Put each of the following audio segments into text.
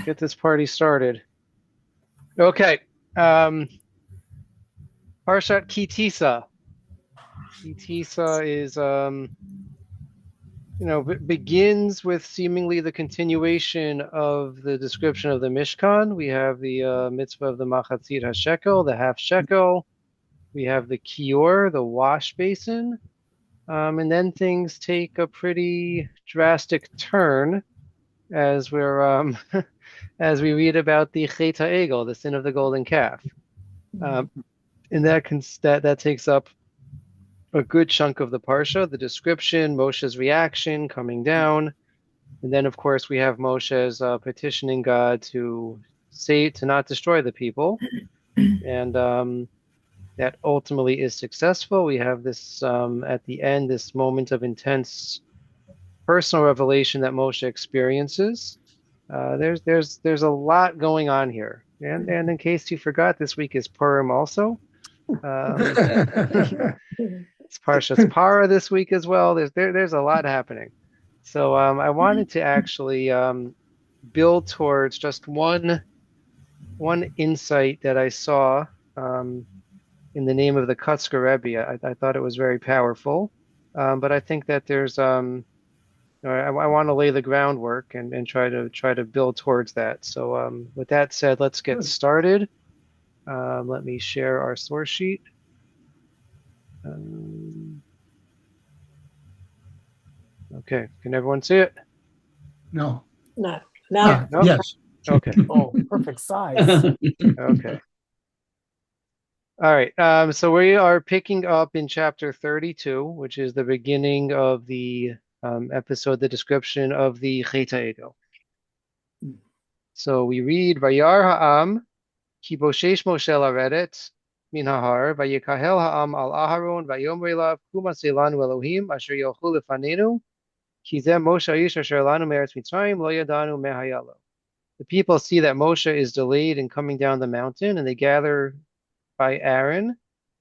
get this party started. Okay. Parshat Ki Tisa. Ki Tisa is begins with seemingly the continuation of the description of the Mishkan. We have the mitzvah of the Machatzit HaShekel, the half shekel. We have the Kior, the wash basin. And then things take a pretty drastic turn as we're as we read about the Chet HaEgel, the sin of the golden calf. And that takes up a good chunk of the parsha, the description, Moshe's reaction coming down, and then of course we have Moshe's petitioning God to not destroy the people, and that ultimately is successful. We have this at the end, this moment of intense personal revelation that Moshe experiences. There's a lot going on here, and in case you forgot, this week is Purim also. It's Parshas Para this week as well. There's a lot happening. So I wanted to actually build towards just one insight that I saw in the name of the Kutzker Rebbe. I thought it was very powerful, but I think that there's I want to lay the groundwork and try to build towards that. So with that said, let's get started. Let me share our source sheet. Okay, can everyone see it? No. No. No. Yes. Okay. Oh, perfect size. Okay. All right. So we are picking up in chapter 32, which is the beginning of the episode, the description of the Chet HaEgel. So we read, Vayar ha'am ki boshesh Moshe la'redet min ha'har, vayikahel ha'am al Aharon, vayomre lav kuma selanu Elohim, asher yochlu lefanenu, ki zeh Moshe aish asher lanu me'eretz Mitzrayim, lo yadanu mehayalo. The people see that Moshe is delayed in coming down the mountain, and they gather by Aaron.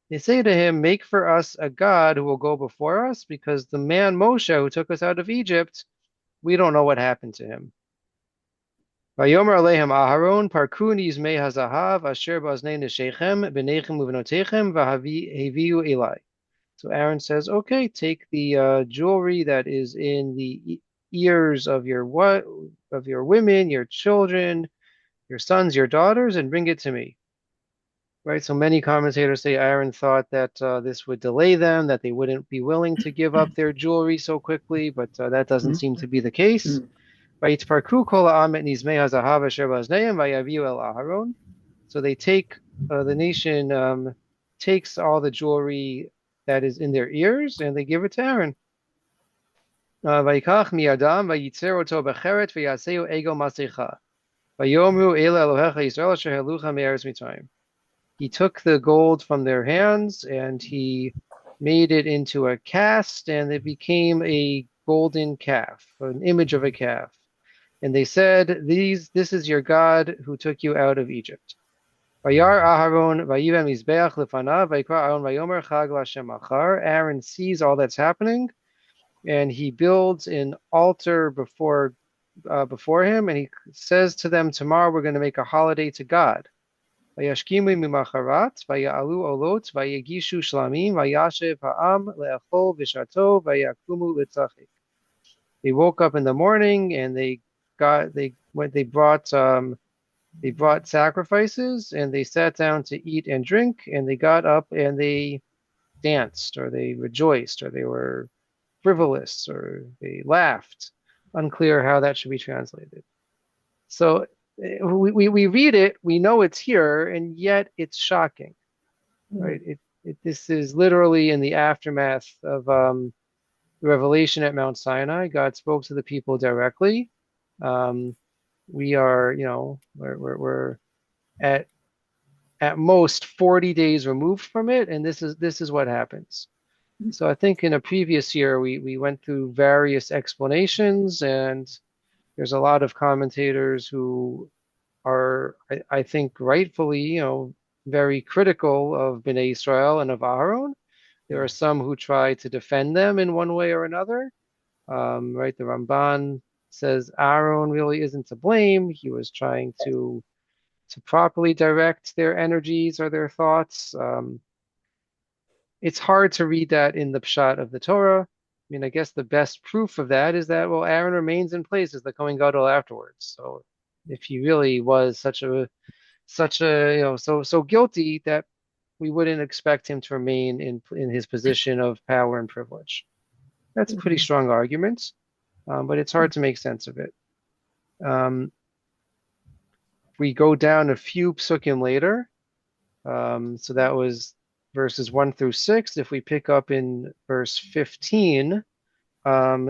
They say to him, make for us a God who will go before us, because the man Moshe who took us out of Egypt, we don't know what happened to him. Vayomer alehem Aharon, parkuni izmei hazahav, asher baznei neshechem, b'nechem uvenotechem, v'haviu elai. So Aaron says, okay, take the jewelry that is in the ears of your women, your children, your sons, your daughters, and bring it to me. Right, so many commentators say Aaron thought that this would delay them, that they wouldn't be willing to give up their jewelry so quickly, but that doesn't seem to be the case. So they take, the nation takes all the jewelry that is in their ears and they give it to Aaron. Vayikach mi'adam vayitzer oto becheret v'yaseu egel masecha. Vayomru ele Elohecha Yisrael asher helucha me'eretz Mitzrayim. He took the gold from their hands and he made it into a cast, and it became a golden calf, an image of a calf. And they said, this is your God who took you out of Egypt. Aaron sees all that's happening, and he builds an altar before him, and he says to them, tomorrow we're going to make a holiday to God. Vayashkimu mimacharat, vaya'alu olot, vayagishu shlamim, vayashev ha'am le'achol v'shato, vayakumu letzachik. They woke up in the morning and they brought sacrifices, and they sat down to eat and drink, and they got up and they danced, or they rejoiced, or they were frivolous, or they laughed. Unclear how that should be translated. So we read it, we know it's here, and yet it's shocking, right? This is literally in the aftermath of the revelation at Mount Sinai. God spoke to the people directly. We are, we're at most 40 days removed from it, and this is what happens. So I think in a previous year we went through various explanations, and there's a lot of commentators who are, I think, rightfully, very critical of Bnei Israel and of Aaron. There are some who try to defend them in one way or another. Right, the Ramban says Aaron really isn't to blame. He was trying to properly direct their energies or their thoughts. It's hard to read that in the pshat of the Torah. I mean, I guess the best proof of that is that, well, Aaron remains in place as the Kohen Gadol afterwards. So if he really was such a so guilty that we wouldn't expect him to remain in his position of power and privilege. That's a pretty strong argument, but it's hard to make sense of it. Um, we go down a few psukim later. So that was verses 1 through 6. If we pick up in verse 15,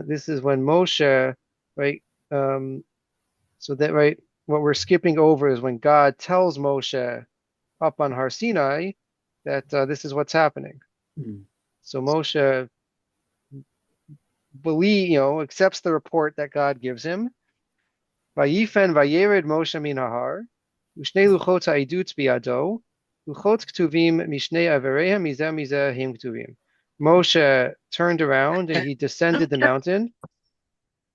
this is when Moshe, right? So that, right, what we're skipping over is when God tells Moshe up on Har Sinai that this is what's happening. So Moshe accepts the report that God gives him. Vayifen vayered Moshe min hahar, u'shnei luchot ha'idut biyado, luchot ktuvim mishnei averehem mizeh mizeh him ktuvim. Moshe turned around and he descended the mountain,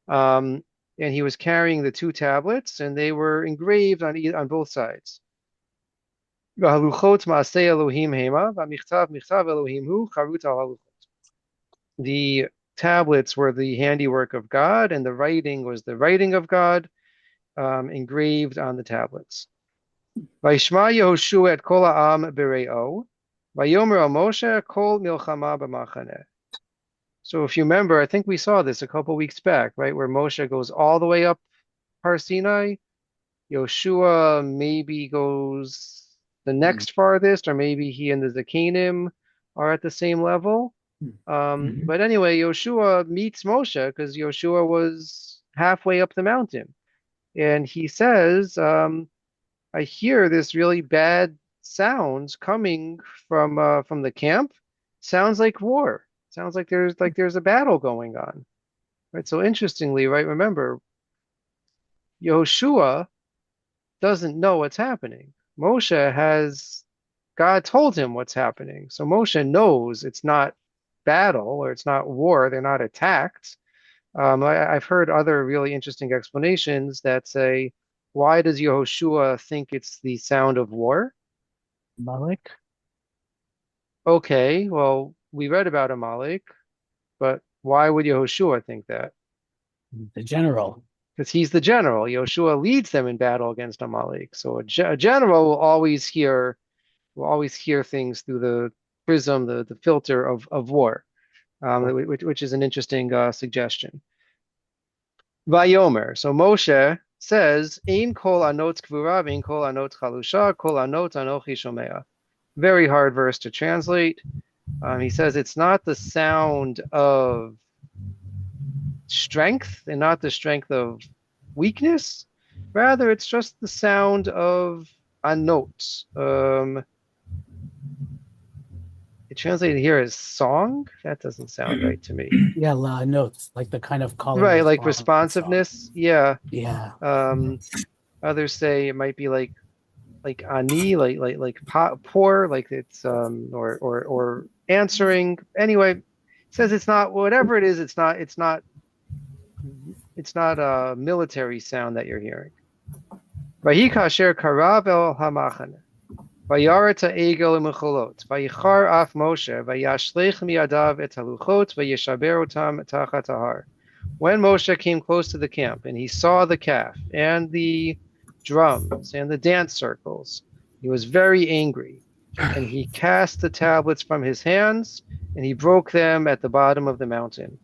and he was carrying the two tablets, and they were engraved on both sides. V'haluchot ma'aseh Elohim hema, v'michtav michtav Elohim hu charut al haluchot. The tablets were the handiwork of God, and the writing was the writing of God, engraved on the tablets. Vayishma Yehoshua et kol ha'am b're'o, vayomer al Moshe kol milchama b'machaneh. So if you remember, I think we saw this a couple weeks back, right, where Moshe goes all the way up Har Sinai. Yoshua maybe goes the next farthest, or maybe he and the Zakanim are at the same level. But anyway, Yoshua meets Moshe because Yoshua was halfway up the mountain. And he says, I hear this really bad sounds coming from the camp. Sounds like war. Sounds like there's a battle going on. Right? So interestingly, right, remember, Yoshua doesn't know what's happening. God told him what's happening. So Moshe knows it's not battle or it's not war. They're not attacked. I've heard other really interesting explanations that say, why does Yehoshua think it's the sound of war? Amalek? Okay, well, we read about Amalek, but why would Yehoshua think that? The general. Because he's the general. Yehoshua leads them in battle against Amalek. So a general will always hear things through the prism, the filter of war, which is an interesting suggestion. Vayomer. So Moshe says, Ein kol anot kvura, ein kol anot chalusha, kol anot anochi shomea. Very hard verse to translate. He says it's not the sound of strength and not the strength of weakness. Rather, it's just the sound of anot. It translated here as song. That doesn't sound right to me. Yeah, notes, like the kind of calling. Right, like responsiveness. Yeah. Yeah. Others say it might be like ani, like poor, like it's or answering. Anyway, it says it's not whatever it is. It's not a military sound that you're hearing. Vayikasher karav el hamachaneh. Vayaret ha'egel u'mecholot. Vayichar af Moshe. Vayashlech miyadav et haluchot. Vayishaber otam tachat hahar. When Moshe came close to the camp and he saw the calf and the drums and the dance circles, he was very angry. And he cast the tablets from his hands and he broke them at the bottom of the mountain.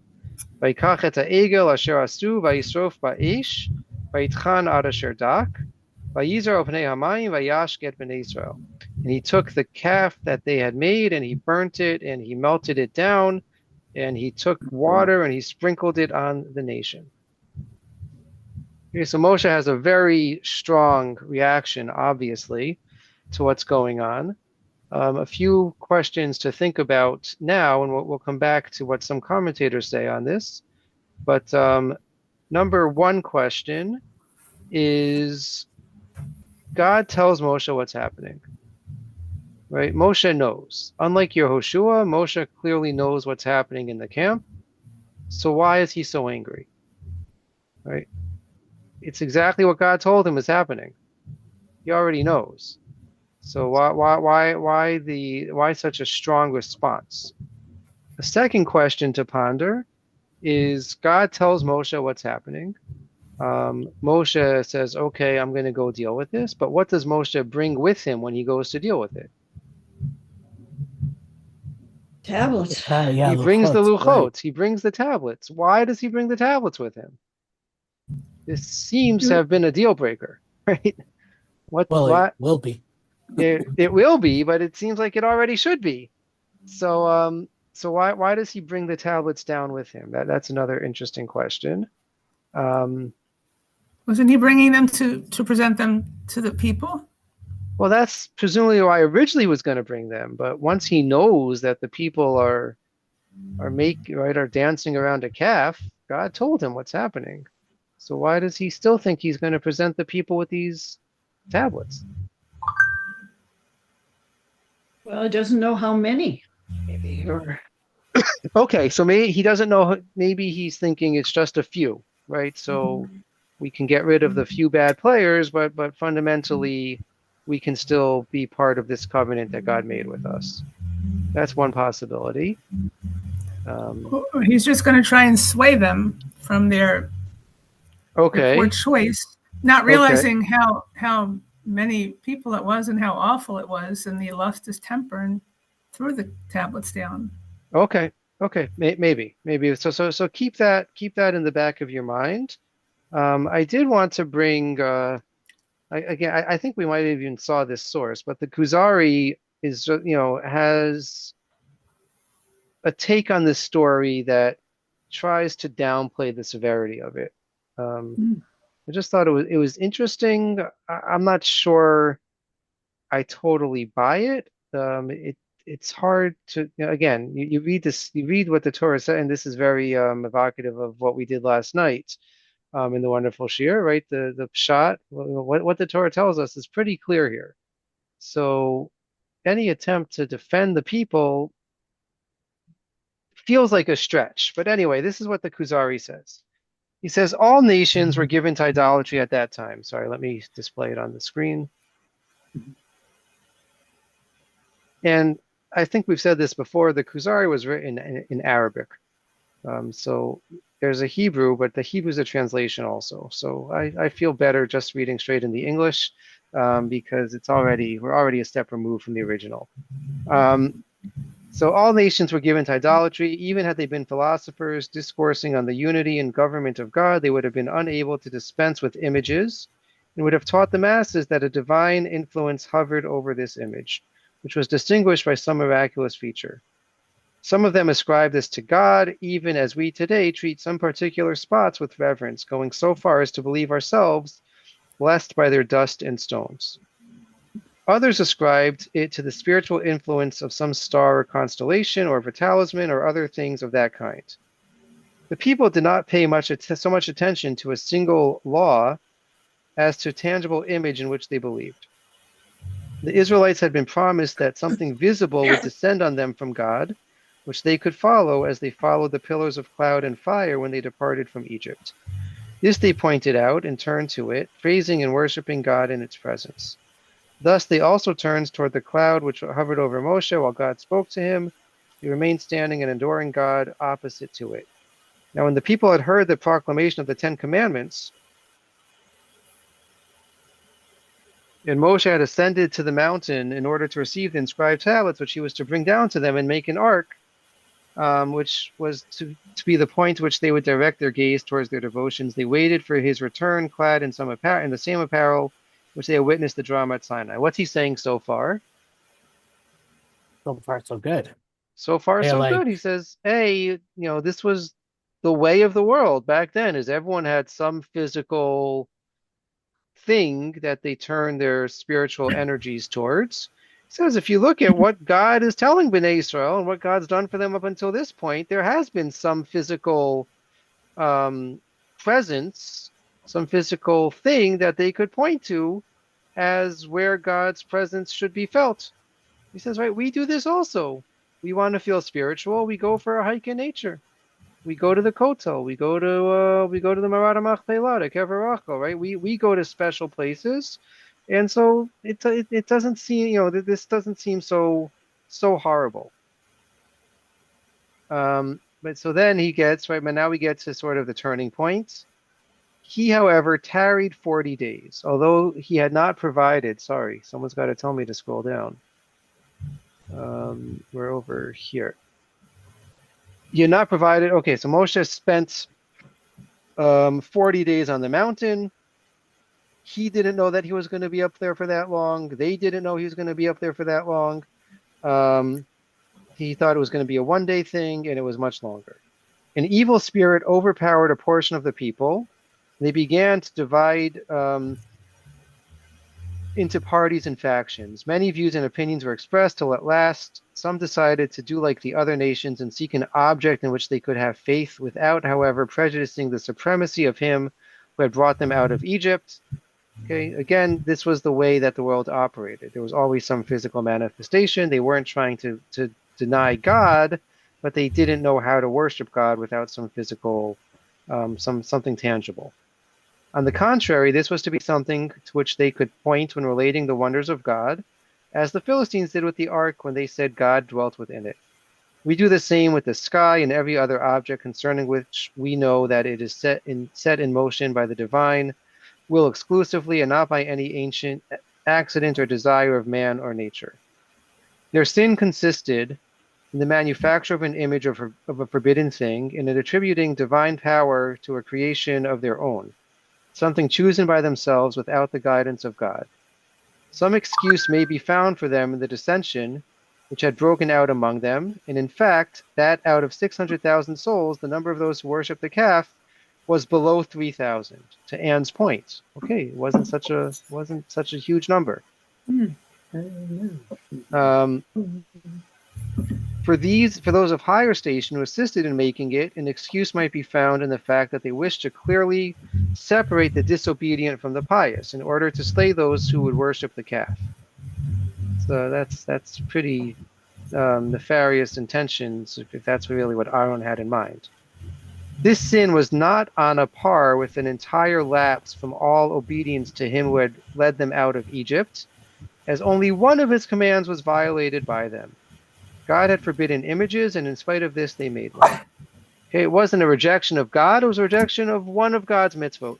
Vayikach et ha'egel asher asu vayisrof ba'esh. Vayitchan ad asher dak. Vayizar opnei hamayim vayash get bnei Israel. And he took the calf that they had made and he burnt it and he melted it down and he took water and he sprinkled it on the nation. Okay, so Moshe has a very strong reaction, obviously, to what's going on. A few questions to think about now, and we'll come back to what some commentators say on this. But number one question is, God tells Moshe what's happening, right? Moshe knows. Unlike Yehoshua, Moshe clearly knows what's happening in the camp. So why is he so angry? right? It's exactly what God told him is happening. He already knows. So why such a strong response? The second question to ponder is God tells Moshe what's happening. Moshe says, okay, I'm going to go deal with this. But what does Moshe bring with him when he goes to deal with it? Tablets. Yeah, He brings the Luchot, right. luchot. He brings the tablets. Why does he bring the tablets with him? This seems to have been a deal breaker, right? What Well, it what will be. it will be, but it seems like it already should be. So why does he bring the tablets down with him? That's another interesting question. Um, Wasn't he bringing them to present them to the people? well, that's presumably why originally he was going to bring them, but once he knows that the people are dancing around a calf, God told him what's happening. So why does he still think he's going to present the people with these tablets? Well, he doesn't know how many. Maybe okay, so maybe he doesn't know. Maybe he's thinking it's just a few, right? So we can get rid of the few bad players, but fundamentally, we can still be part of this covenant that God made with us. That's one possibility. Or he's just going to try and sway them from their poor Okay, choice, not okay, realizing how many people it was and how awful it was, and he lost his temper and threw the tablets down. okay, okay. Maybe. So keep that in the back of your mind. I did want to bring. I think we might have even saw this source, but the Kuzari has a take on this story that tries to downplay the severity of it. Um, Mm. I just thought it was interesting. I'm not sure I totally buy it. It's hard to again you read this, you read what the Torah said, and this is very evocative of what we did last night in the wonderful Shir, right? The pshat, what the Torah tells us is pretty clear here. So any attempt to defend the people feels like a stretch. But anyway, this is what the Kuzari says. He says all nations were given to idolatry at that time. Sorry, let me display it on the screen. And I think we've said this before. The Kuzari was written in Arabic. So there's a Hebrew, but the Hebrew is a translation also. So I feel better just reading straight in the English because we're already a step removed from the original. So all nations were given to idolatry. Even had they been philosophers discoursing on the unity and government of God, they would have been unable to dispense with images and would have taught the masses that a divine influence hovered over this image, which was distinguished by some miraculous feature. Some of them ascribe this to God, even as we today treat some particular spots with reverence, going so far as to believe ourselves blessed by their dust and stones. Others ascribed it to the spiritual influence of some star or constellation or of a talisman or other things of that kind. The people did not pay so much attention to a single law as to a tangible image in which they believed. The Israelites had been promised that something visible would descend on them from God, which they could follow as they followed the pillars of cloud and fire when they departed from Egypt. This they pointed out and turned to it, praising and worshiping God in its presence. Thus they also turned toward the cloud which hovered over Moshe while God spoke to him. They remained standing and adoring God opposite to it. Now when the people had heard the proclamation of the Ten Commandments, and Moshe had ascended to the mountain in order to receive the inscribed tablets, which he was to bring down to them and make an ark, which was to be the point to which they would direct their gaze towards their devotions. They waited for his return, clad in the same apparel which they had witnessed the drama at Sinai. What's he saying so far? So far, so good. So far, They're so like, good. He says, hey, this was the way of the world back then, is everyone had some physical thing that they turn their spiritual energies towards. He says, if you look at what God is telling Bnei Israel and what God's done for them up until this point, there has been some physical presence, some physical thing that they could point to as where God's presence should be felt. He says, right, we do this also. We want to feel spiritual. We go for a hike in nature. We go to the Kotel. We go to the Marada Machpelah, to Kever Rachel, right? We go to special places, and so it doesn't seem, this doesn't seem so horrible. But so then he gets right, but now we get to sort of the turning point. He, however, tarried 40 days, although he had not provided. Sorry, someone's got to tell me to scroll down. We're over here. He had not provided. Okay, so Moshe spent 40 days on the mountain. He didn't know that he was going to be up there for that long. They didn't know he was going to be up there for that long. He thought it was going to be a one-day thing, and it was much longer. An evil spirit overpowered a portion of the people. They began to divide into parties and factions. Many views and opinions were expressed till at last some decided to do like the other nations and seek an object in which they could have faith without, however, prejudicing the supremacy of him who had brought them out of Egypt. Okay, again, this was the way that the world operated. There was always some physical manifestation. They weren't trying to deny God, but they didn't know how to worship God without some physical, something tangible. On the contrary, this was to be something to which they could point when relating the wonders of God, as the Philistines did with the ark when they said God dwelt within it. We do the same with the sky and every other object concerning which we know that it is set in motion by the divine will exclusively and not by any ancient accident or desire of man or nature. Their sin consisted in the manufacture of an image of a forbidden thing and in attributing divine power to a creation of their own, something chosen by themselves without the guidance of God. Some excuse may be found for them in the dissension which had broken out among them, and in fact, that out of 600,000 souls, the number of those who worshiped the calf was below 3,000. To Anne's point, okay, it wasn't such a huge number. For those of higher station who assisted in making it, an excuse might be found in the fact that they wished to clearly separate the disobedient from the pious in order to slay those who would worship the calf. So that's pretty nefarious intentions, if that's really what Aaron had in mind. This sin was not on a par with an entire lapse from all obedience to him who had led them out of Egypt, as only one of his commands was violated by them. God had forbidden images, and in spite of this, they made one. Okay, it wasn't a rejection of God, it was a rejection of one of God's mitzvot.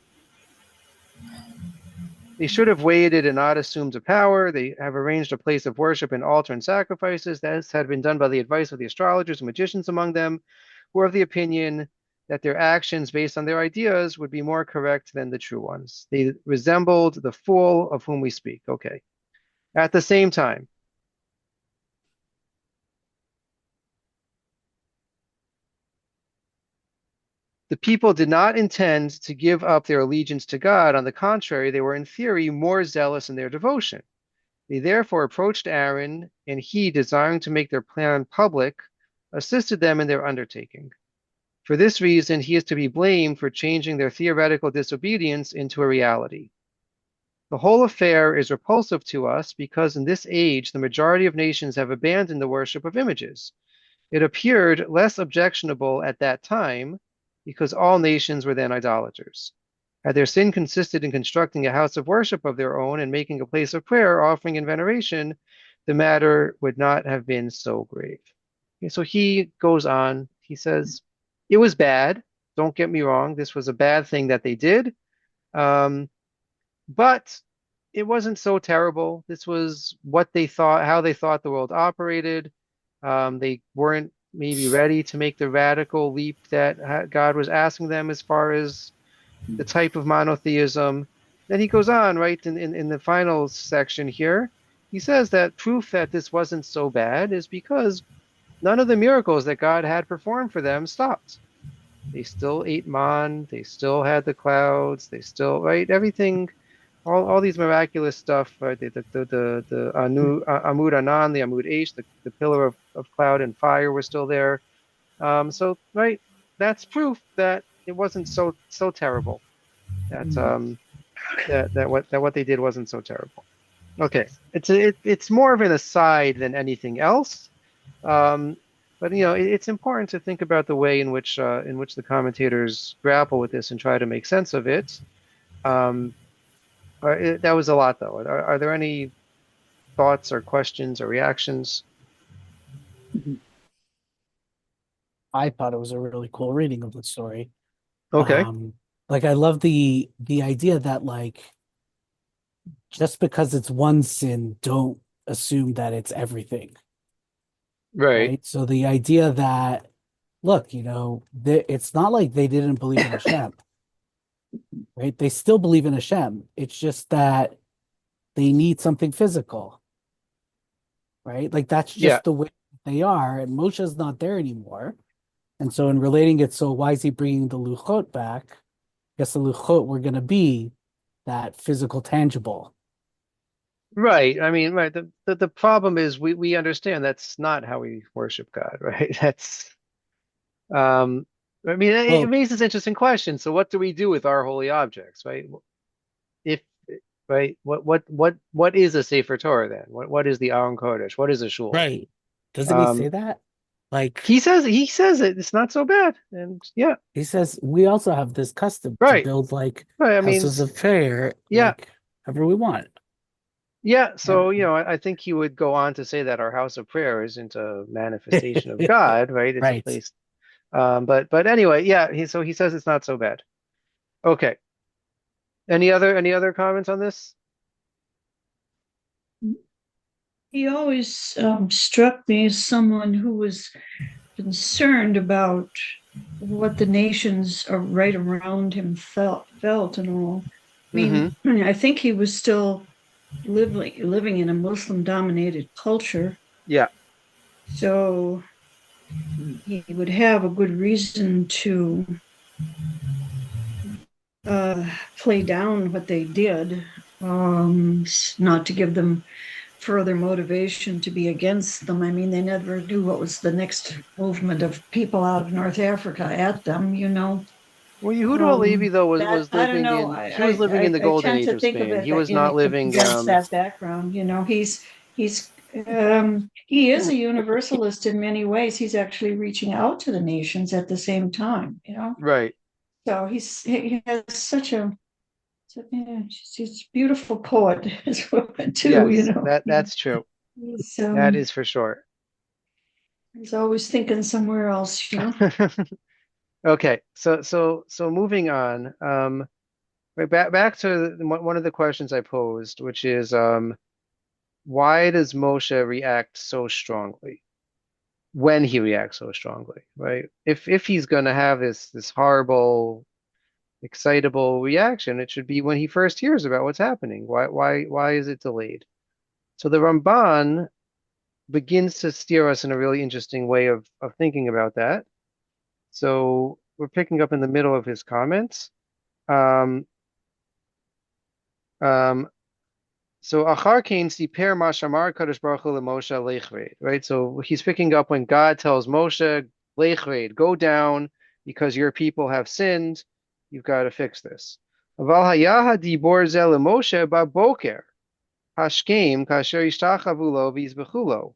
They should have waited and not assumed a power. They have arranged a place of worship and altar and sacrifices. This had been done by the advice of the astrologers and magicians among them, who were of the opinion that their actions based on their ideas would be more correct than the true ones. They resembled the fool of whom we speak. Okay. At the same time, the people did not intend to give up their allegiance to God. On the contrary, they were in theory more zealous in their devotion. They therefore approached Aaron, and he, desiring to make their plan public, assisted them in their undertaking. For this reason, he is to be blamed for changing their theoretical disobedience into a reality. The whole affair is repulsive to us because in this age, the majority of nations have abandoned the worship of images. It appeared less objectionable at that time because all nations were then idolaters. Had their sin consisted in constructing a house of worship of their own and making a place of prayer, offering, and veneration, the matter would not have been so grave. Okay, so he goes on, he says, it was bad. Don't get me wrong. This was a bad thing that they did. But it wasn't so terrible. This was what they thought, how they thought the world operated. They weren't maybe ready to make the radical leap that God was asking them as far as the type of monotheism. Then he goes on, right, in the final section here. He says that proof that this wasn't so bad is because none of the miracles that God had performed for them stopped. They still ate man, they still had the clouds, they still, right, everything, all these miraculous stuff, right, the Amud Anan, the Amud Aish, the pillar of cloud and fire were still there. So, right, that's proof that it wasn't so terrible. That what they did wasn't so terrible. Okay, it's more of an aside than anything else. But it's important to think about the way in which the commentators grapple with this and try to make sense of it. Um, that was a lot, though. Are there any thoughts or questions or reactions? I thought it was a really cool reading of the story. Okay, Um, like I love the idea that like just because it's one sin, don't assume that it's everything, right. right? So the idea that look, it's not like they didn't believe in Hashem, right? They still believe in Hashem. It's just that they need something physical, right? Like that's Yeah, just the way they are, and Moshe's not there anymore. And so, in relating it, so why is he bringing the luchot back? I guess the luchot were going to be that physical, tangible. right. I mean, right. The problem is we understand that's not how we worship God, right? That's I mean, it Well, raises interesting questions. So, what do we do with our holy objects, right? If right, what is a Sefer Torah then? What is the Aron Kodesh? What is a shul? right. Doesn't he say Um, that? Like he says it's not so bad, and yeah, he says, we also have this custom to right, build like right. I mean, houses of prayer, yeah, like however we want. yeah. And So I think he would go on to say that our house of prayer isn't a manifestation of God, right? It's a right. place. But anyway, yeah. He says it's not so bad. Okay. Any other comments on this? He always struck me as someone who was concerned about what the nations right around him felt and all. I Mm-hmm. mean, I think he was still living in a Muslim-dominated culture, Yeah. so he would have a good reason to play down what they did, not to give them further motivation to be against them. I mean, they never knew what was the next movement of people out of North Africa at them. Well, Yehuda Halevi though That was I don't living know. in he was living in the I golden tend age to of think of Spain. it He was in not living against that background. He's he is a universalist in many ways. He's actually reaching out to the nations at the same time. right. So he has such a yeah, she's a beautiful poet as well too. Yes, that's true. He's That um is for sure. he's always thinking somewhere else. Okay, so moving on. Right, back to one of the questions I posed, which is why does Moshe react so strongly when he reacts so strongly, right? If he's going to have this horrible, excitable reaction, it should be when he first hears about what's happening. Why is it delayed? So the Ramban begins to steer us in a really interesting way of thinking about that. So we're picking up in the middle of his comments. Um, um, so Achar Kain Siper Mashamar Kadosh Baruch Hu Moshe Lechred, right? So he's picking up when God tells Moshe, Lechred, go down because your people have sinned. You've got to fix this. Aval hayaha dibor zel Moshe baboker hashkem kasher ishtachavu lo v'yizbechu.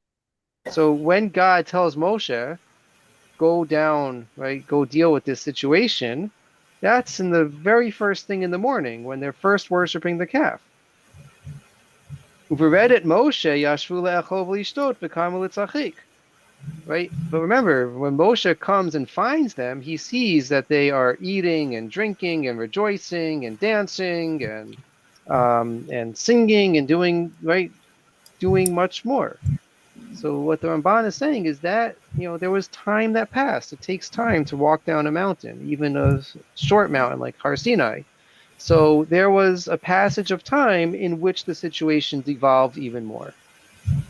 So when God tells Moshe, go down, right, go deal with this situation, that's in the very first thing in the morning when they're first worshiping the calf. Uveredet Moshe yashvu le'achov lishtot v'kamu litzachik. Right? But remember, when Moshe comes and finds them, he sees that they are eating and drinking and rejoicing and dancing and singing and doing much more. So what the Ramban is saying is that there was time that passed. It takes time to walk down a mountain, even a short mountain like Har Sinai. So there was a passage of time in which the situation devolved even more.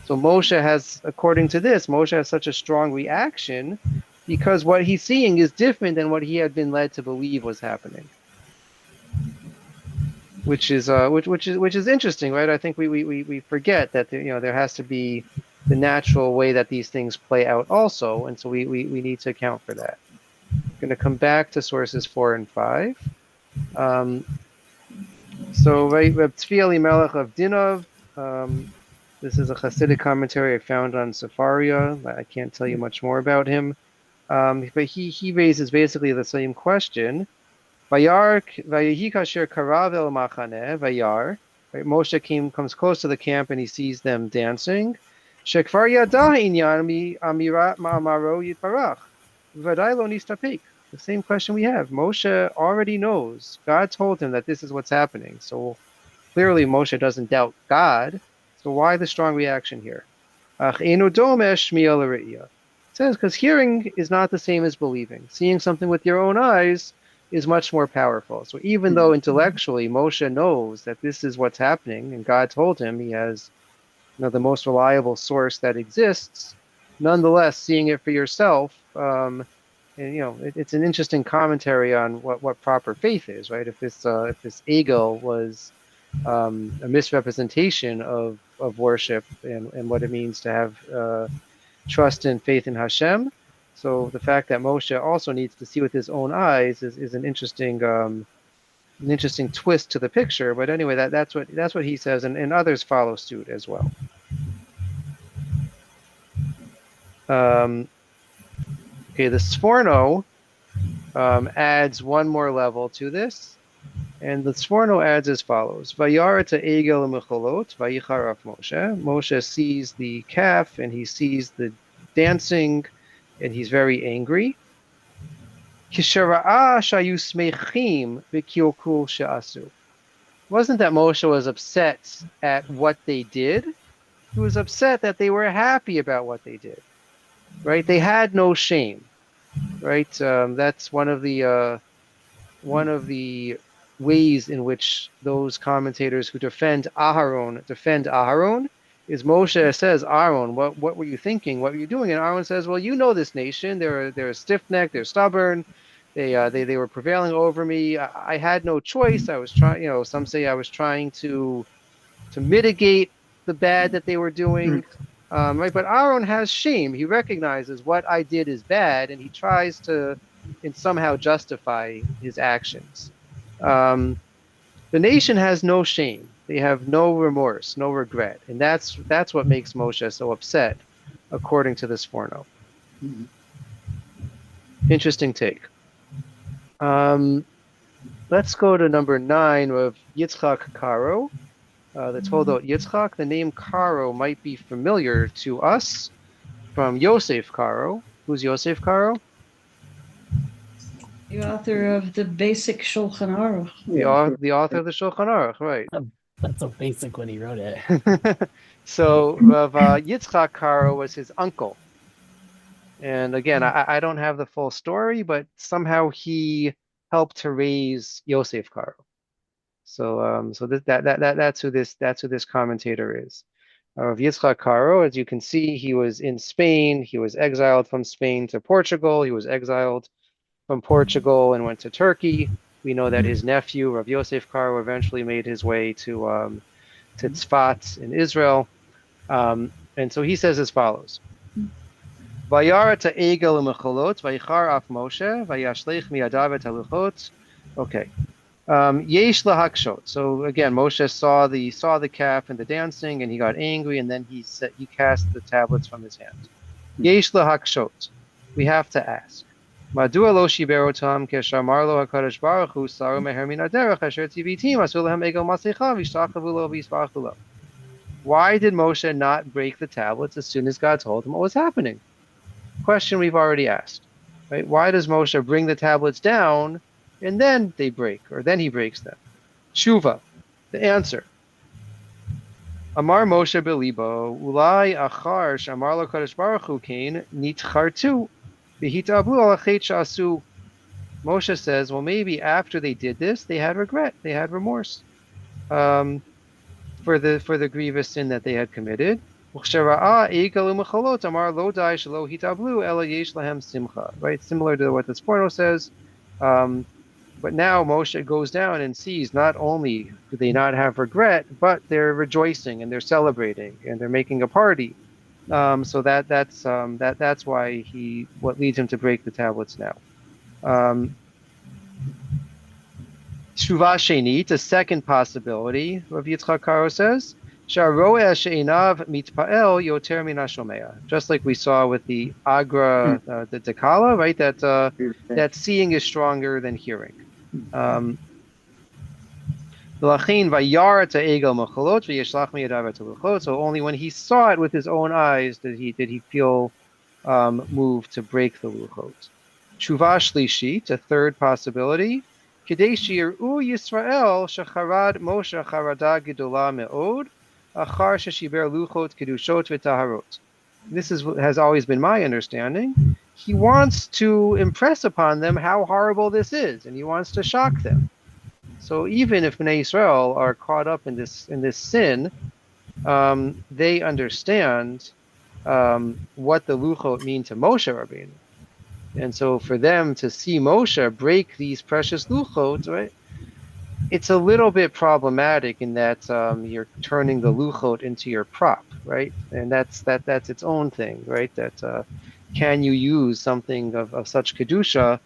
So according to this, Moshe has such a strong reaction because what he's seeing is different than what he had been led to believe was happening, which is interesting, right? I think we forget that there has to be the natural way that these things play out also, and so we need to account for that. I'm going to come back to sources 4 and 5. So right, Reb Tzvi Elimelech of Dinov, This is a Hasidic commentary I found on Sefaria. I can't tell you much more about him. But he raises basically the same question. Vayar vayehi kasher karav el machane vayar. Right, Moshe comes close to the camp and he sees them dancing. Shekvar yadah inyan amirat ma'amaro yitbarach. V'vaday lo nistapik. The same question we have. Moshe already knows. God told him that this is what's happening. So clearly Moshe doesn't doubt God. So why the strong reaction here? Ach enu domesh shmiel l're'iyah. It says because hearing is not the same as believing. Seeing something with your own eyes is much more powerful. So even though intellectually Moshe knows that this is what's happening, and God told him he has, the most reliable source that exists, nonetheless, seeing it for yourself, and it's an interesting commentary on what proper faith is, right? If this Egel was a misrepresentation of worship and what it means to have trust and faith in Hashem. So the fact that Moshe also needs to see with his own eyes is an interesting twist to the picture. But anyway, that's what he says, and others follow suit as well. Okay, the Sforno adds one more level to this. And the Sforno adds as follows: Vayara to Egel Mecholot, Vayicharaf Moshe. Moshe sees the calf and he sees the dancing, and he's very angry. Kishara'a shayu smechim v'kiokul she'asu. Wasn't that Moshe was upset at what they did? He was upset that they were happy about what they did. Right? They had no shame. Right? That's one of the ways in which those commentators who defend Aharon is Moshe says, Aaron, what were you thinking? What were you doing? And Aaron says, well, you know this nation. They're stiff-necked. They're stubborn. They were prevailing over me. I had no choice. I was trying. Some say I was trying to mitigate the bad that they were doing. Right? But Aaron has shame. He recognizes what I did is bad, and he tries to and somehow justify his actions. The nation has no shame. They have no remorse, no regret, and that's what makes Moshe so upset, according to this Forno. Interesting take. Let's go to number 9 of Yitzchak Karo. The Toldot Yitzchak. The name Karo might be familiar to us from Yosef Karo. Who's Yosef Karo? The author of the basic Shulchan Aruch. The author of the Shulchan Aruch, right? That's so basic when he wrote it. So Yitzchak Karo was his uncle. And again, I don't have the full story, but somehow he helped to raise Yosef Karo. So that's who this commentator is. Of Yitzchak Karo, as you can see, he was in Spain. He was exiled from Spain to Portugal. He was exiled from Portugal and went to Turkey. We know that his nephew, Rav Yosef Karo, eventually made his way to Tzfat in Israel. And so he says as follows. Vayara to Egel u'mecholot, vayichar af Moshe, vayashlech mi'adav et haluchot. Okay. Yesh lahakshot. So again, Moshe saw the calf and the dancing, and he got angry, and then he cast the tablets from his hand. Yesh lahakshot. We have to ask. Madua lo shiberotam keshamar lo hakadosh baruch hu saru meher min haderech asher tzivitim asu lehem egel masecha v'ishtachavu lo v'yisbachu lo. Why did Moshe not break the tablets as soon as God told him what was happening? Question we've already asked, right? Why does Moshe bring the tablets down and then they break, or then he breaks them? Tshuva, the answer. Amar Moshe belibo, ulai achar shamar lo kadosh baruch hu kain nitchartu v'hitablu al achet sha'asu. Moshe says, well, maybe after they did this, they had regret, they had remorse for the grievous sin that they had committed. Right, similar to what the Sporno says. But now Moshe goes down and sees not only do they not have regret, but they're rejoicing and they're celebrating and they're making a party. So that's why what leads him to break the tablets now. Shuvah Shenit, a second possibility, Rav Yitzchak Karo says, Sharoeh she'enav mitpa'el yoter min hashomea. Just like we saw with the Agra, the Dekala, right? That seeing is stronger than hearing. Um, L'achin vayar et ha'egel mecholot v'yeshlach miyadav et haluchot. So only when he saw it with his own eyes did he feel moved to break the luchot. Tshuva shlishit, a third possibility. Kedei shir'u Yisrael shecharad Moshe charada gedola me'od achar sheshiber luchot kedushot v'taharot. Has always been my understanding. He wants to impress upon them how horrible this is, and he wants to shock them. So even if Bnei Israel are caught up in this sin, they understand what the luchot mean to Moshe Rabbeinu. And so for them to see Moshe break these precious luchot, right, it's a little bit problematic in that you're turning the luchot into your prop, right? And that's its own thing, right? That can you use something of such kedusha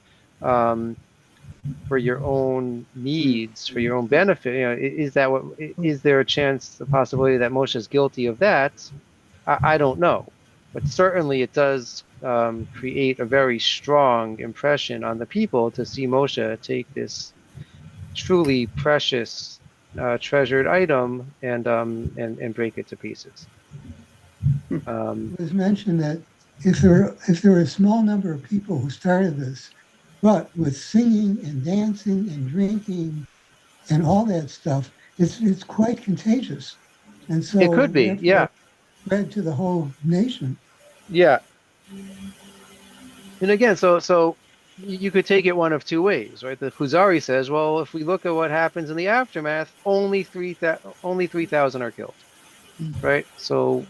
for your own needs, for your own benefit? Is there a chance, a possibility that Moshe is guilty of that? I don't know, but certainly it does create a very strong impression on the people to see Moshe take this truly precious, treasured item and break it to pieces. It was mentioned that if there were a small number of people who started this, but with singing and dancing and drinking and all that stuff, it's quite contagious, and It so could be, therefore yeah, it spread to the whole nation. yeah. And again, so you could take it one of two ways, right? The Kuzari says, well, if we look at what happens in the aftermath, only 3,000 are killed, right? So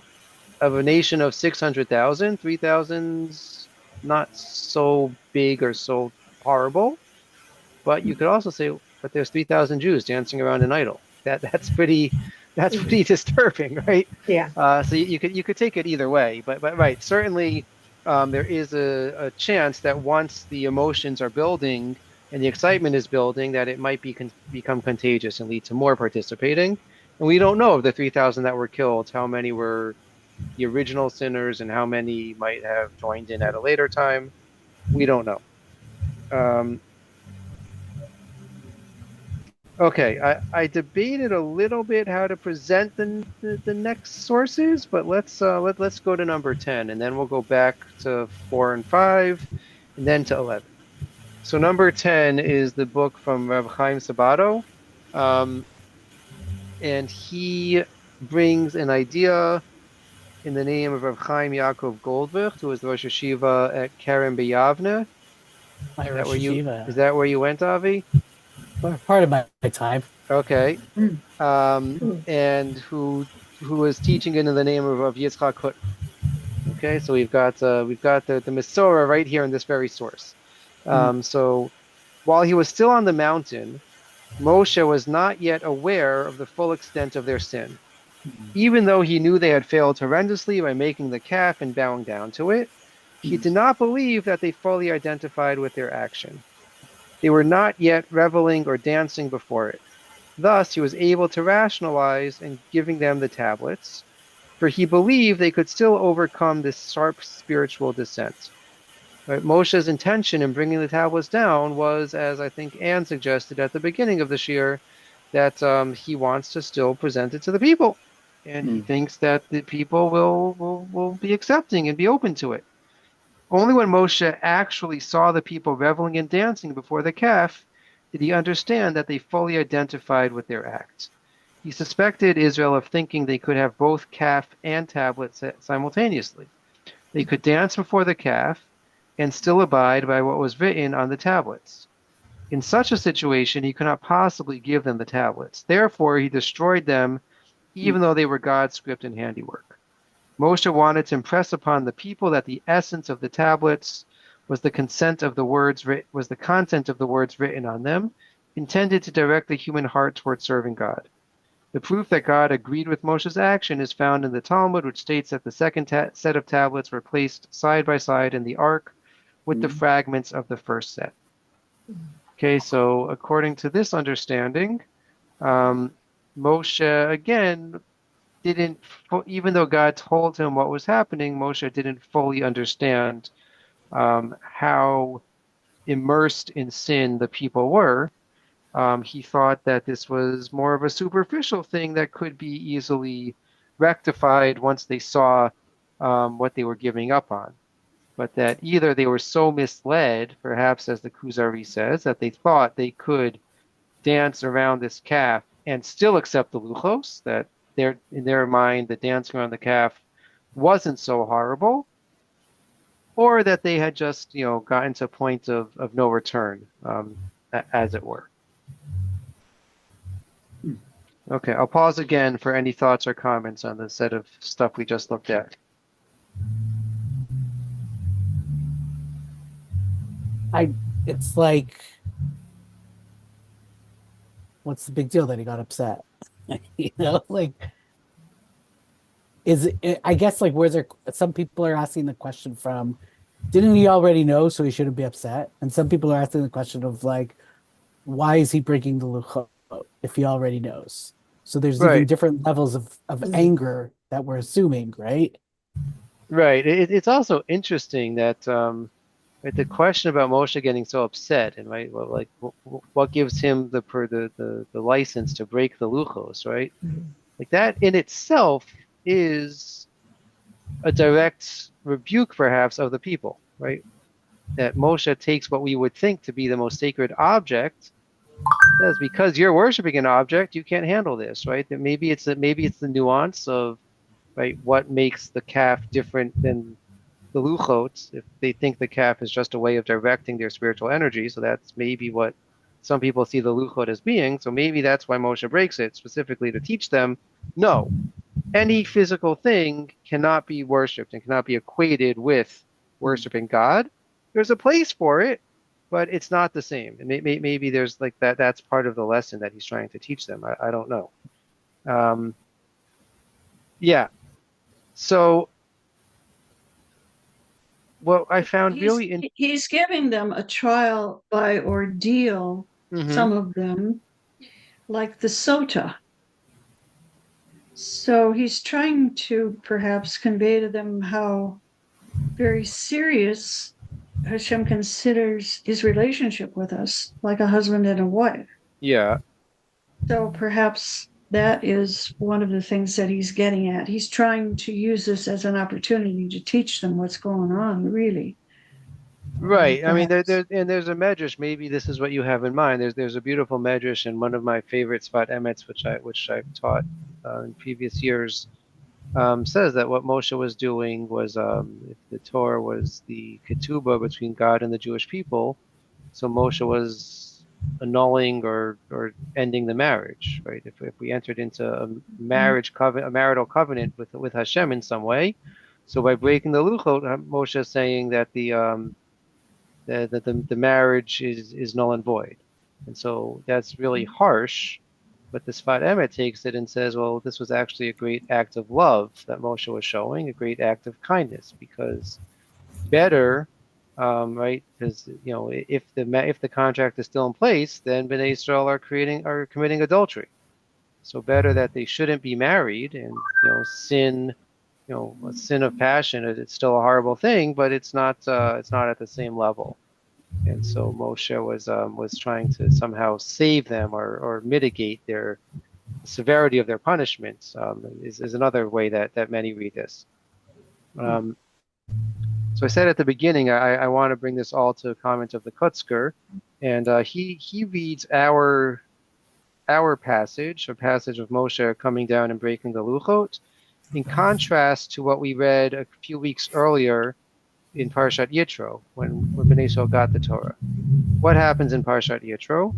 of a nation of 600,000, 3,000's not so big or so horrible. But you could also say, but there's 3,000 Jews dancing around an idol. That's pretty disturbing, right? Yeah. So you could take it either way, but right, certainly there is a chance that once the emotions are building and the excitement is building, that it might become contagious and lead to more participating. And we don't know of the 3,000 that were killed, how many were the original sinners and how many might have joined in at a later time. We don't know. Um, Okay, I debated a little bit how to present the next sources, but let's go to number 10, and then we'll go back to 4 and 5, and then to 11. So number 10 is the book from Reb Chaim Sabato, um, and he brings an idea in the name of Reb Chaim Yaakov Goldvicht, who was the Rosh Hashiva at Kerem B'Yavne. My Is that Rosh where you Hashiva, is that where you went, Avi? part of my time. Okay. Mm. And who was teaching it in the name of Yitzchak Hutner. Okay, so we've got the Masorah right here in this very source. So while he was still on the mountain, Moshe was not yet aware of the full extent of their sin. Even though he knew they had failed horrendously by making the calf and bowing down to it, he did not believe that they fully identified with their action. They were not yet reveling or dancing before it. Thus, he was able to rationalize in giving them the tablets, for he believed they could still overcome this sharp spiritual descent. Right? Moshe's intention in bringing the tablets down was, as I think Anne suggested at the beginning of the year, that he wants to still present it to the people, and he thinks that the people will be accepting and be open to it. Only when Moshe actually saw the people reveling and dancing before the calf did he understand that they fully identified with their act. He suspected Israel of thinking they could have both calf and tablet simultaneously. They could dance before the calf and still abide by what was written on the tablets. In such a situation, he could not possibly give them the tablets. Therefore, he destroyed them, even though they were God's script and handiwork. Moshe wanted to impress upon the people that the essence of the tablets was the content of the words written on them, intended to direct the human heart toward serving God. The proof that God agreed with Moshe's action is found in the Talmud, which states that the second set of tablets were placed side by side in the ark with the fragments of the first set. Okay, so according to this understanding, Moshe again didn't, even though God told him what was happening, Moshe didn't fully understand how immersed in sin the people were. He thought that this was more of a superficial thing that could be easily rectified once they saw what they were giving up on. But that either they were so misled, perhaps as the Kuzari says, that they thought they could dance around this calf and still accept the luchos, that in their mind the dancing around the calf wasn't so horrible, or that they had just, gotten to a point of no return, as it were. Okay, I'll pause again for any thoughts or comments on the set of stuff we just looked at. It's like, what's the big deal that he got upset? Like, I guess, like, where's there, some people are asking the question from, didn't he already know, so he shouldn't be upset? And some people are asking the question of, like, why is he breaking the luchot if he already knows? So there's even Right, different levels of anger that we're assuming, right? right. It's also interesting that right, the question about Moshe getting so upset and right, well, like what gives him the license to break the luchos, right? Like that in itself is a direct rebuke, perhaps, of the people, right? That Moshe takes what we would think to be the most sacred object, says because you're worshiping an object, you can't handle this, right? That maybe it's the nuance of right what makes the calf different than the luchot. If they think the calf is just a way of directing their spiritual energy, so that's maybe what some people see the luchot as being. So maybe that's why Moshe breaks it specifically to teach them, no, any physical thing cannot be worshipped and cannot be equated with worshiping God. There's a place for it, but it's not the same. And maybe there's like that. That's part of the lesson that he's trying to teach them. I don't know. Um, yeah. So what I found He's really in. he's giving them a trial by ordeal, Mhm. some of them, like the sota. So he's trying to perhaps convey to them how very serious Hashem considers his relationship with us, like a husband and a wife. Yeah. So perhaps that is one of the things that he's getting at. He's trying to use this as an opportunity to teach them what's going on, really. Right. I mean, Perhaps. there's a medrash. Maybe this is what you have in mind. There's a beautiful medrash, and one of my favorite Sfat Emets, which I've taught in previous years, says that what Moshe was doing was, if the Torah was the ketubah between God and the Jewish people, so Moshe was annulling or ending the marriage, right? If we entered into a marriage covenant, a marital covenant with Hashem in some way, so by breaking the luchot, Moshe is saying that the marriage is null and void, and so that's really harsh. But the Sfat Emet takes it and says, well, this was actually a great act of love that Moshe was showing, a great act of kindness, because better, right? Because if the contract is still in place, then Bnei Israel are committing adultery. So better that they shouldn't be married, and sin, a sin of passion. It's still a horrible thing, but it's not at the same level. And so Moshe was trying to somehow save them or mitigate their severity of their punishments, is another way that many read this. Um, so I said at the beginning, I want to bring this all to a comment of the Kutzker, and he reads our passage, a passage of Moshe coming down and breaking the luchot, in contrast to what we read a few weeks earlier in Parshat Yitro, when Bnei Israel got the Torah. What happens in Parshat Yitro?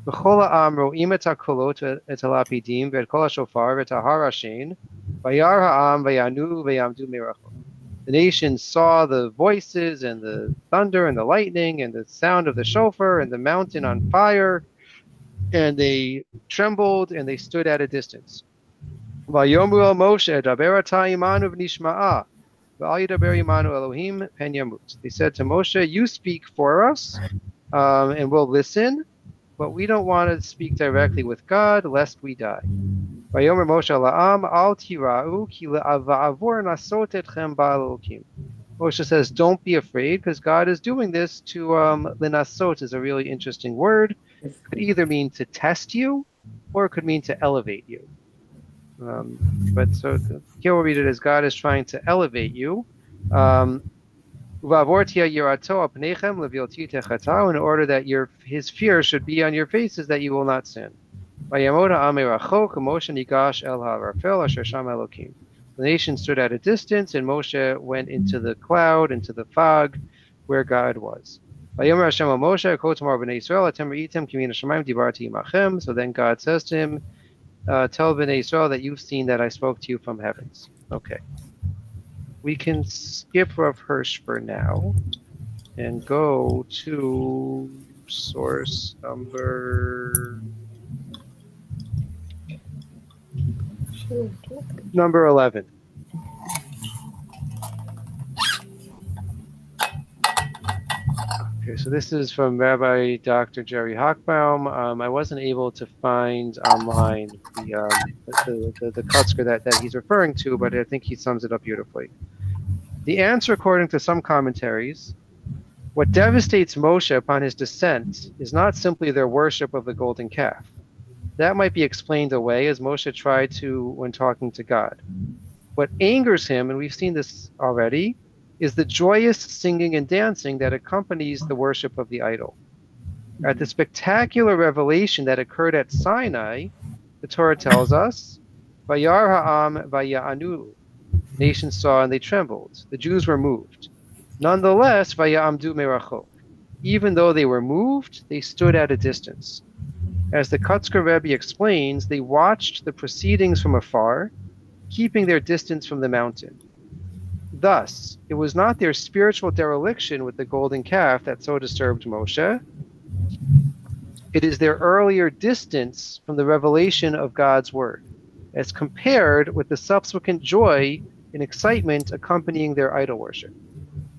וכל העם רואים את הקולות ואת הלפידים ואת כל השופר ואת ההר השן, וירא העם ויענו ויעמדו מרחוק. The nations saw the voices and the thunder and the lightning and the sound of the shofar and the mountain on fire, and they trembled and they stood at a distance. ויאמרו אל משה, דבר אתה עמנו ונשמעה, ואל ידבר עמנו Elohim פן ימות. They said to Moshe, you speak for us, and we'll listen, but we don't want to speak directly with God lest we die. Vayomer Moshe la'am al tira'u ki le'ava'avor nasot etchem ba'al Elokim. Moshe says, don't be afraid, because God is doing this to, linasot is a really interesting word. Could either mean to test you, or it could mean to elevate you. But so here we'll read it as God is trying to elevate you. In order that his fear should be on your faces, that you will not sin. The nation stood at a distance, and Moshe went into the cloud, into the fog, where God was. So then God says to him, tell Bnei Israel that you've seen that I spoke to you from heavens. Okay. We can skip Rav Hirsch for now and go to source number 11. Okay, so this is from Rabbi Dr. Jerry Hochbaum. I wasn't able to find online the Kutzker that he's referring to, but I think he sums it up beautifully. The answer, according to some commentaries, what devastates Moshe upon his descent is not simply their worship of the golden calf. That might be explained away, as Moshe tried to when talking to God. What angers him, and we've seen this already, is the joyous singing and dancing that accompanies the worship of the idol. At the spectacular revelation that occurred at Sinai, the Torah tells us, Vayar ha'am vaya'anu. Nations saw and they trembled. The Jews were moved. Nonetheless, vaya'amdu merachok. Even though they were moved, they stood at a distance. As the Kutzker Rebbe explains, they watched the proceedings from afar, keeping their distance from the mountain. Thus, it was not their spiritual dereliction with the golden calf that so disturbed Moshe. It is their earlier distance from the revelation of God's word, as compared with the subsequent joy and excitement accompanying their idol worship.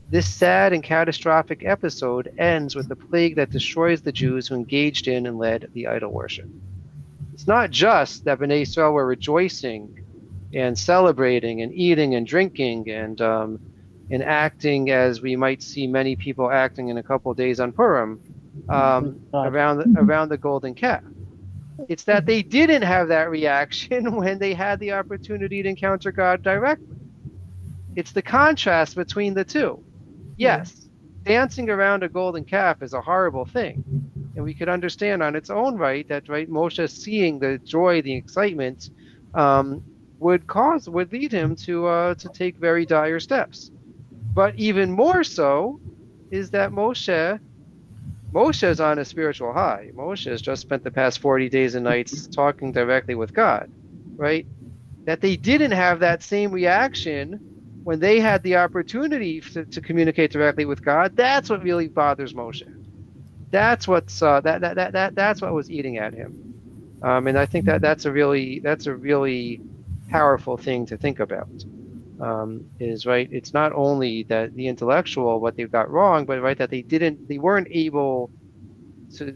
This sad and catastrophic episode ends with the plague that destroys the Jews who engaged in and led the idol worship. It's not just that Bnei Israel were rejoicing and celebrating and eating and drinking and acting as we might see many people acting in a couple of days on Purim around the golden calf. It's that they didn't have that reaction when they had the opportunity to encounter God directly. It's the contrast between the two. Yes, dancing around a golden calf is a horrible thing. And we could understand on its own right that Moshe seeing the joy, the excitement, would lead him to take very dire steps. But even more so is that Moshe is on a spiritual high. Moshe has just spent the past 40 days and nights talking directly with God, right? That they didn't have that same reaction when they had the opportunity to communicate directly with God. That's what really bothers Moshe. That's what's that's what was eating at him. And I think that's a really powerful thing to think about. Is right. It's not only that the intellectual what they've got wrong, but right that they weren't able. So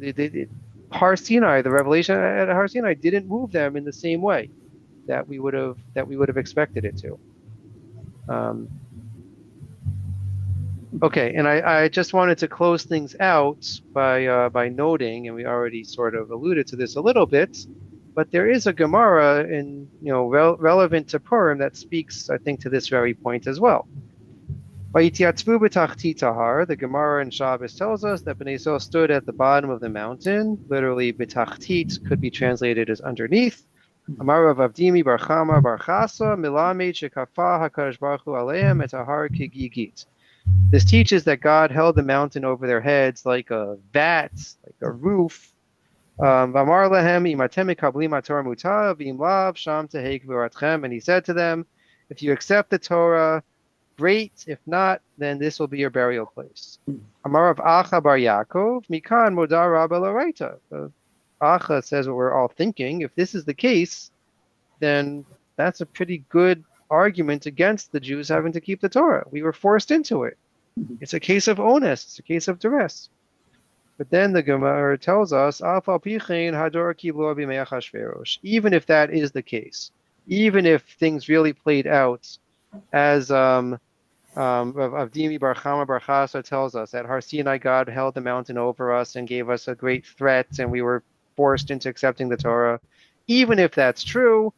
Har Sinai, the revelation at Har Sinai, didn't move them in the same way that we would have expected it to. Okay, and I just wanted to close things out by noting, and we already sort of alluded to this a little bit, but there is a Gemara relevant to Purim that speaks, I think, to this very point as well. The Gemara in Shabbos tells us that Bnei Yisrael stood at the bottom of the mountain. Literally, betachtit could be translated as underneath. Amar Rav Avdimi bar Chama bar Chasa milamed shekafa hakadosh baruch hu aleim et ahar kigigit. This teaches that God held the mountain over their heads like a vat, like a roof. And he said to them, if you accept the Torah, great. If not, then this will be your burial place. Amar of Acha bar Yaakov, Mikan modar rabba l'oraita. Acha says what we're all thinking. If this is the case, then that's a pretty good argument against the Jews having to keep the Torah. We were forced into it. It's a case of onus. It's a case of duress. But then the Gemara tells us, "Af al pi chen hador kiblu b'mei Achashverosh." Even if that is the case, even if things really played out as Avdimi Bar Chama Bar Chasa tells us that Har Sinai God held the mountain over us and gave us a great threat, and we were forced into accepting the Torah. Even if that's true,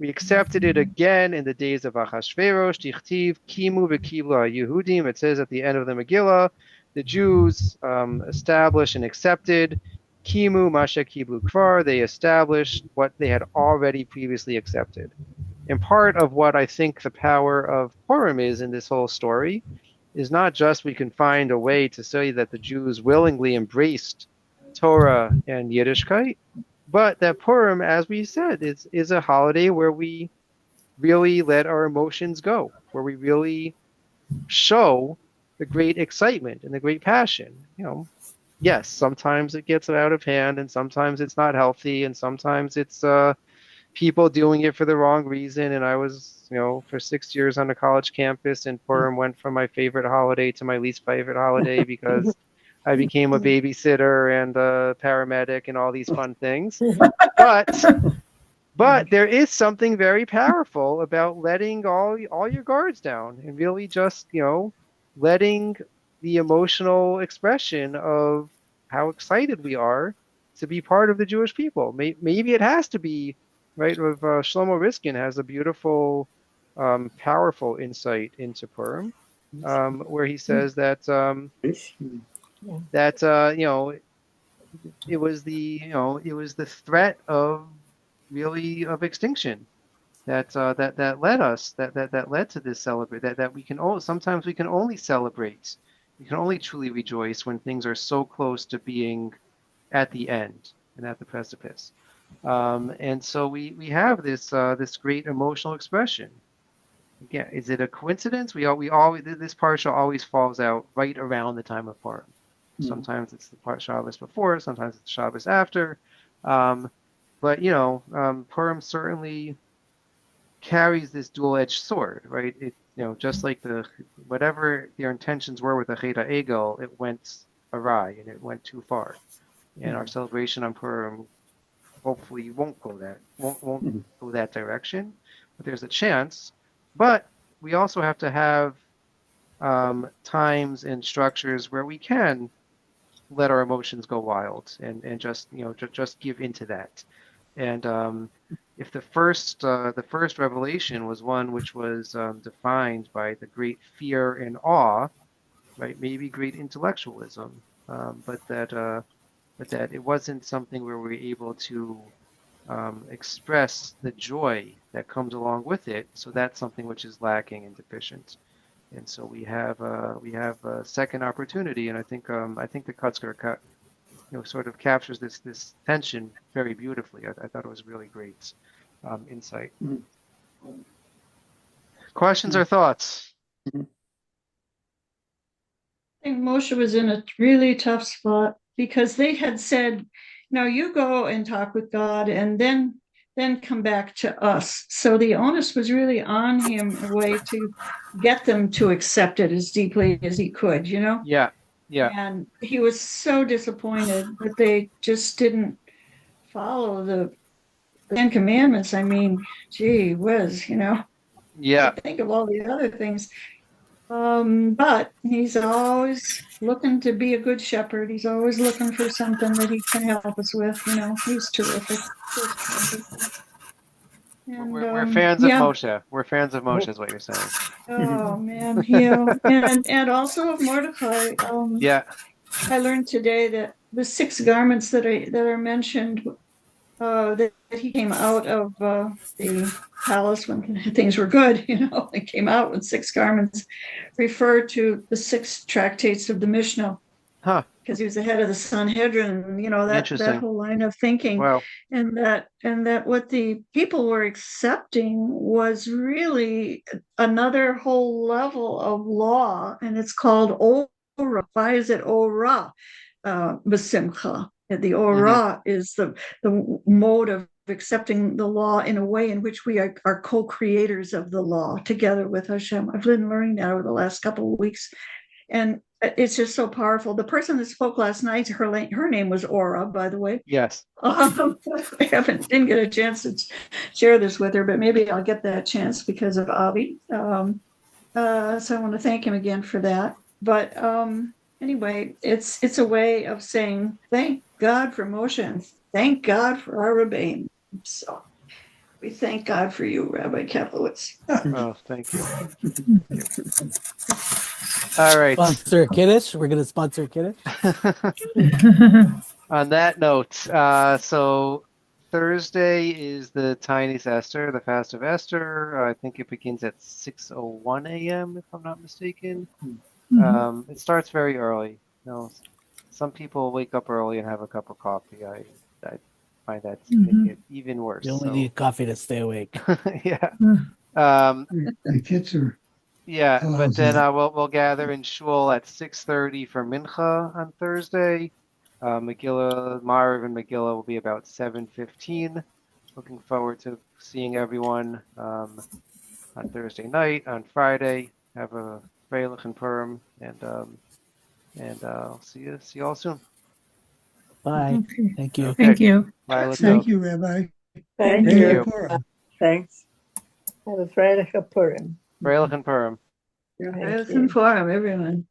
we accepted it again in the days of Achashverosh, Tichtiv, Kimu v'Kibla Yehudim. It says at the end of the Megillah, the Jews established and accepted Kimu Masha Kiblu Kvar. They established what they had already previously accepted. And part of what I think the power of Purim is in this whole story is not just we can find a way to say that the Jews willingly embraced Torah and Yiddishkeit, but that Purim, as we said, is a holiday where we really let our emotions go, where we really show the great excitement and the great passion. Yes, sometimes it gets out of hand, and sometimes it's not healthy, and sometimes it's people doing it for the wrong reason. And I was, for 6 years on a college campus, and Purim went from my favorite holiday to my least favorite holiday because I became a babysitter and a paramedic and all these fun things. But there is something very powerful about letting all your guards down and really just, letting the emotional expression of how excited we are to be part of the Jewish people. Maybe it has to be, right? Shlomo Riskin has a beautiful, powerful insight into Purim, where he says that it was the threat of really of extinction that led us that led to this celebrate that we can sometimes we can only celebrate, we can only truly rejoice when things are so close to being at the end and at the precipice. And so we have this great emotional expression. Again, is it a coincidence? We always, this parsha always falls out right around the time of Purim. Sometimes it's the part Shabbos before, sometimes it's Shabbos after. Um, but Purim certainly carries this dual-edged sword, right? It just like the whatever their intentions were with the Chet Egel, it went awry and it went too far. And our celebration on Purim hopefully won't go that direction, but there's a chance. But we also have to have times and structures where we can let our emotions go wild and just just give into that. And if the first revelation was one which was defined by the great fear and awe, right? Maybe great intellectualism, but that it wasn't something where we were able to express the joy that comes along with it. So that's something which is lacking and deficient. And so we have a second opportunity, and I think the Kutzker cut sort of captures this tension very beautifully. I thought it was really great insight. Questions or thoughts? I think Moshe was in a really tough spot because they had said, "Now you go and talk with God, and then come back to us." So the onus was really on him in a way to get them to accept it as deeply as he could, Yeah, yeah, And he was so disappointed that they just didn't follow the Ten Commandments. I mean, gee whiz, yeah, think of all the other things. But he's always looking to be a good shepherd. He's always looking for something that he can help us with. He's terrific. Just wonderful. And we're fans of yeah. Moshe. We're fans of Moshe, is what you're saying. Oh man, yeah. And also of Mordecai. Yeah. I learned today that the 6 garments that are mentioned, that he came out of the palace when things were good, they came out with 6 garments, refer to the 6 tractates of the Mishnah, Huh. because he was the head of the Sanhedrin, that Interesting. whole line of thinking, Wow. and that what the people were accepting was really another whole level of law, and it's called Ora. Why is it Ora? Basimcha. The Ora is the mode of accepting the law in a way in which we are co-creators of the law together with Hashem. I've been learning that over the last couple of weeks. And it's just so powerful. The person that spoke last night, her name was Aura, by the way. Yes. I didn't get a chance to share this with her, but maybe I'll get that chance because of Avi. So I want to thank him again for that. But anyway, it's a way of saying thank God for Moshe and thank God for our Rebbein. So we thank God for you, Rabbi Kaplowitz. Oh, thank you. All right. Sponsor a Kiddush. We're gonna sponsor a Kiddush. On that note, so Thursday is the Tiniest Esther, the Fast of Esther. I think it begins at 6:01 a.m. if I'm not mistaken. It starts very early. You know, some people wake up early and have a cup of coffee. I find that to make it even worse. You only So need coffee to stay awake. yeah. The kids are Yeah, but lousy. then we'll gather in shul at 6:30 for mincha on Thursday. Megillah, Maariv and Megillah will be about 7:15. Looking forward to seeing everyone on Thursday night. On Friday, have a Freilich and Purim, and I'll see you all soon. Bye. Okay. Thank you. Okay. Thank you. Lila Thank Tov. you, Rabbi. Thank Thank you. you. Purim. Thanks. Have a Friday Purim. Freilich and Purim. Thank It's you. in forum, everyone.